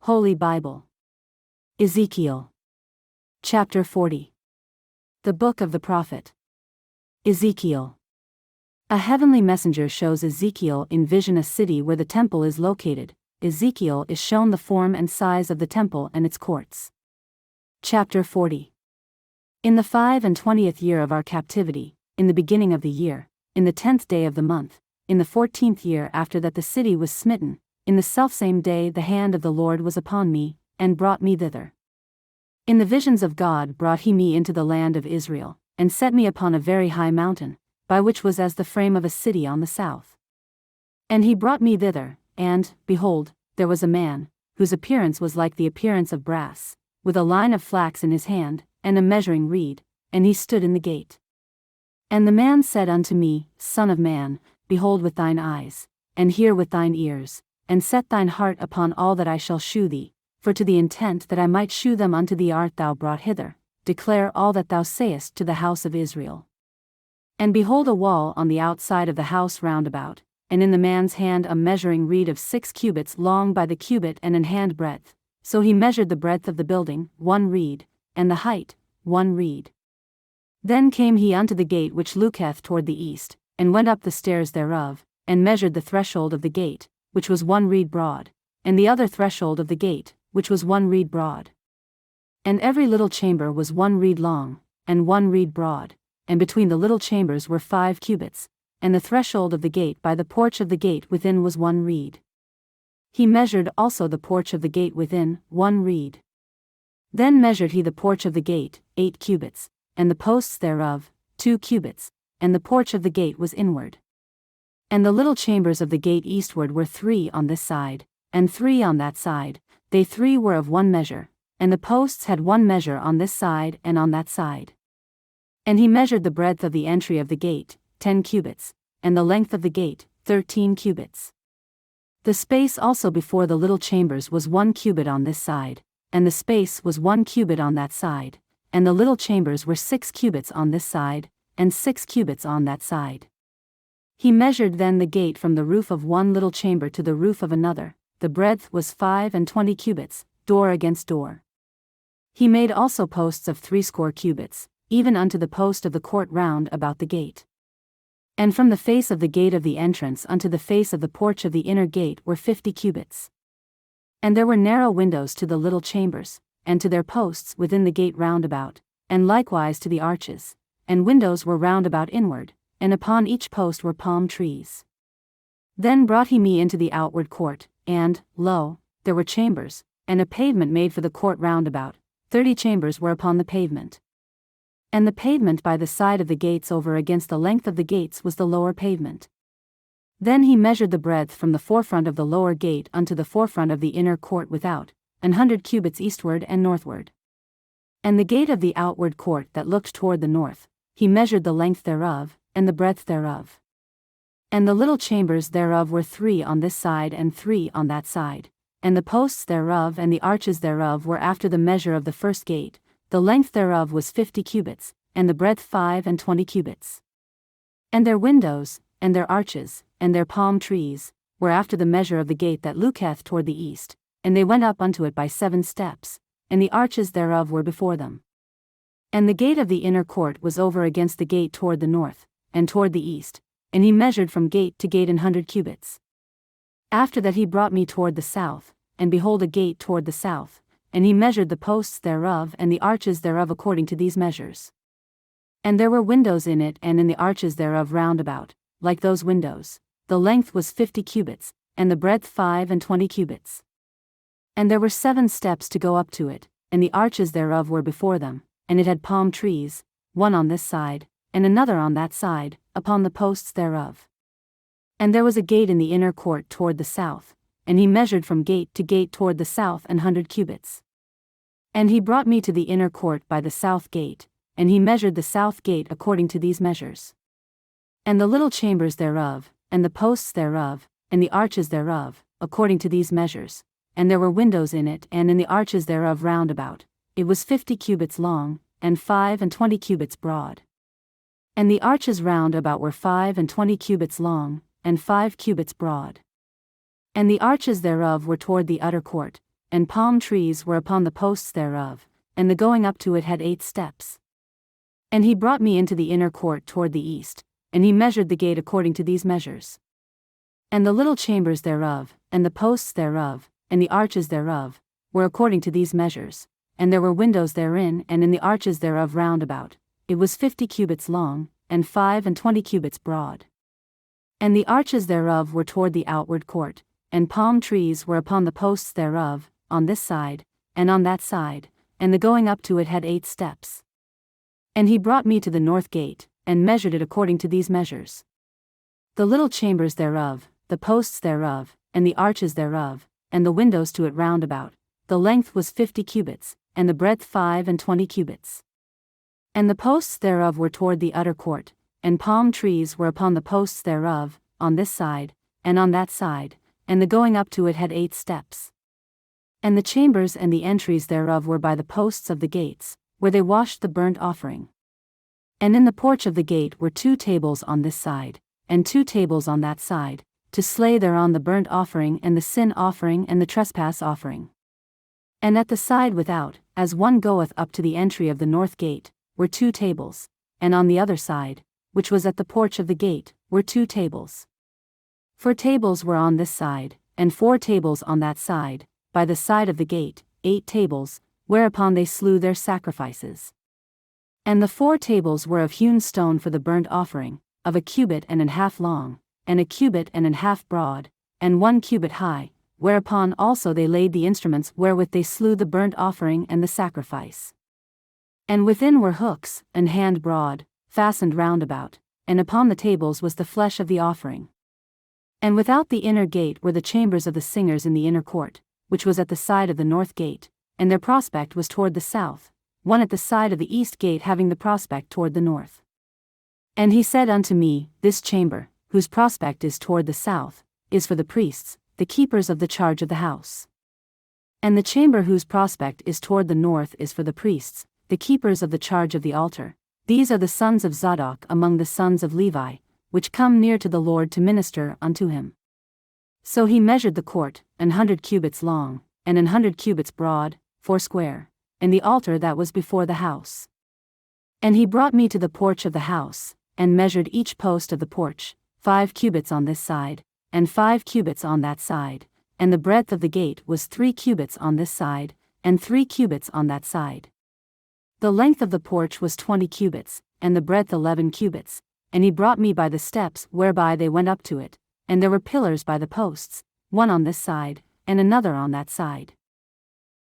Holy Bible. Ezekiel. Chapter 40. The Book of the Prophet Ezekiel. A heavenly messenger shows Ezekiel in vision a city where the temple is located. Ezekiel is shown the form and size of the temple and its courts. Chapter 40. In the 25th year of our captivity, in the beginning of the year, in the 10th day of the month, in the 14th year after that the city was smitten, in the selfsame day the hand of the Lord was upon me, and brought me thither. In the visions of God brought he me into the land of Israel, and set me upon a very high mountain, by which was as the frame of a city on the south. And he brought me thither, and, behold, there was a man, whose appearance was like the appearance of brass, with a line of flax in his hand, and a measuring reed, and he stood in the gate. And the man said unto me, Son of man, behold with thine eyes, and hear with thine ears, and set thine heart upon all that I shall shew thee, for to the intent that I might shew them unto thee art thou brought hither, declare all that thou sayest to the house of Israel. And behold a wall on the outside of the house round about, and in the man's hand a measuring reed of 6 cubits long by the cubit and an hand breadth, so he measured the breadth of the building, 1 reed, and the height, 1 reed. Then came he unto the gate which looketh toward the east, and went up the stairs thereof, and measured the threshold of the gate, which was 1 reed broad, and the other threshold of the gate, which was 1 reed broad. And every little chamber was 1 reed long, and 1 reed broad, and between the little chambers were 5 cubits, and the threshold of the gate by the porch of the gate within was 1 reed. He measured also the porch of the gate within, 1 reed. Then measured he the porch of the gate, 8 cubits, and the posts thereof, 2 cubits, and the porch of the gate was inward. And the little chambers of the gate eastward were 3 on this side, and 3 on that side, they 3 were of 1 measure, and the posts had 1 measure on this side and on that side. And he measured the breadth of the entry of the gate, 10 cubits, and the length of the gate, 13 cubits. The space also before the little chambers was 1 cubit on this side, and the space was 1 cubit on that side, and the little chambers were 6 cubits on this side, and 6 cubits on that side. He measured then the gate from the roof of 1 little chamber to the roof of another, the breadth was 25 cubits, door against door. He made also posts of 60 cubits, even unto the post of the court round about the gate. And from the face of the gate of the entrance unto the face of the porch of the inner gate were 50 cubits. And there were narrow windows to the little chambers, and to their posts within the gate round about, and likewise to the arches, and windows were round about inward, and upon each post were palm trees. Then brought he me into the outward court, and, lo, there were chambers, and a pavement made for the court round about, 30 chambers were upon the pavement. And the pavement by the side of the gates over against the length of the gates was the lower pavement. Then he measured the breadth from the forefront of the lower gate unto the forefront of the inner court without, 100 cubits eastward and northward. And the gate of the outward court that looked toward the north, he measured the length thereof, and the breadth thereof. And the little chambers thereof were 3 on this side and 3 on that side, and the posts thereof and the arches thereof were after the measure of the first gate, the length thereof was 50 cubits, and the breadth 25 cubits. And their windows, and their arches, and their palm trees, were after the measure of the gate that looketh toward the east, and they went up unto it by 7 steps, and the arches thereof were before them. And the gate of the inner court was over against the gate toward the north, and toward the east, and he measured from gate to gate 100 cubits. After that he brought me toward the south, and behold a gate toward the south, and he measured the posts thereof and the arches thereof according to these measures. And there were windows in it and in the arches thereof round about, like those windows, the length was 50 cubits, and the breadth 25 cubits. And there were 7 steps to go up to it, and the arches thereof were before them, and it had palm trees, 1 on this side, and another on that side, upon the posts thereof. And there was a gate in the inner court toward the south, and he measured from gate to gate toward the south 100 cubits. And he brought me to the inner court by the south gate, and he measured the south gate according to these measures. And the little chambers thereof, and the posts thereof, and the arches thereof, according to these measures, and there were windows in it and in the arches thereof round about, it was 50 cubits long, and 25 cubits broad. And the arches round about were 25 cubits long, and 5 cubits broad. And the arches thereof were toward the utter court, and palm trees were upon the posts thereof, and the going up to it had 8 steps. And he brought me into the inner court toward the east, and he measured the gate according to these measures. And the little chambers thereof, and the posts thereof, and the arches thereof, were according to these measures, and there were windows therein and in the arches thereof round about. It was 50 cubits long, and 25 cubits broad. And the arches thereof were toward the outward court, and palm trees were upon the posts thereof, on this side, and on that side, and the going up to it had 8 steps. And he brought me to the north gate, and measured it according to these measures. The little chambers thereof, the posts thereof, and the arches thereof, and the windows to it round about, the length was 50 cubits, and the breadth 25 cubits. And the posts thereof were toward the utter court, and palm trees were upon the posts thereof, on this side, and on that side, and the going up to it had 8 steps. And the chambers and the entries thereof were by the posts of the gates, where they washed the burnt offering. And in the porch of the gate were 2 tables on this side, and 2 tables on that side, to slay thereon the burnt offering and the sin offering and the trespass offering. And at the side without, as one goeth up to the entry of the north gate, were 2 tables, and on the other side, which was at the porch of the gate, were 2 tables. 4 tables were on this side, and 4 tables on that side, by the side of the gate, 8 tables, whereupon they slew their sacrifices. And the 4 tables were of hewn stone for the burnt offering, of 1.5 cubits long, and 1.5 cubits broad, and 1 cubit high, whereupon also they laid the instruments wherewith they slew the burnt offering and the sacrifice. And within were hooks, an hand broad, fastened round about, and upon the tables was the flesh of the offering. And without the inner gate were the chambers of the singers in the inner court, which was at the side of the north gate, and their prospect was toward the south, one at the side of the east gate having the prospect toward the north. And he said unto me, This chamber, whose prospect is toward the south, is for the priests, the keepers of the charge of the house. And the chamber whose prospect is toward the north is for the priests, the keepers of the charge of the altar. These are the sons of Zadok among the sons of Levi, which come near to the Lord to minister unto him. So he measured the court, 100 cubits long, and 100 cubits broad, 4 and the altar that was before the house. And he brought me to the porch of the house, and measured each post of the porch, 5 cubits on this side, and 5 cubits on that side, and the breadth of the gate was 3 cubits on this side, and 3 cubits on that side. The length of the porch was 20 cubits, and the breadth 11 cubits, and he brought me by the steps whereby they went up to it, and there were pillars by the posts, one on this side, and another on that side.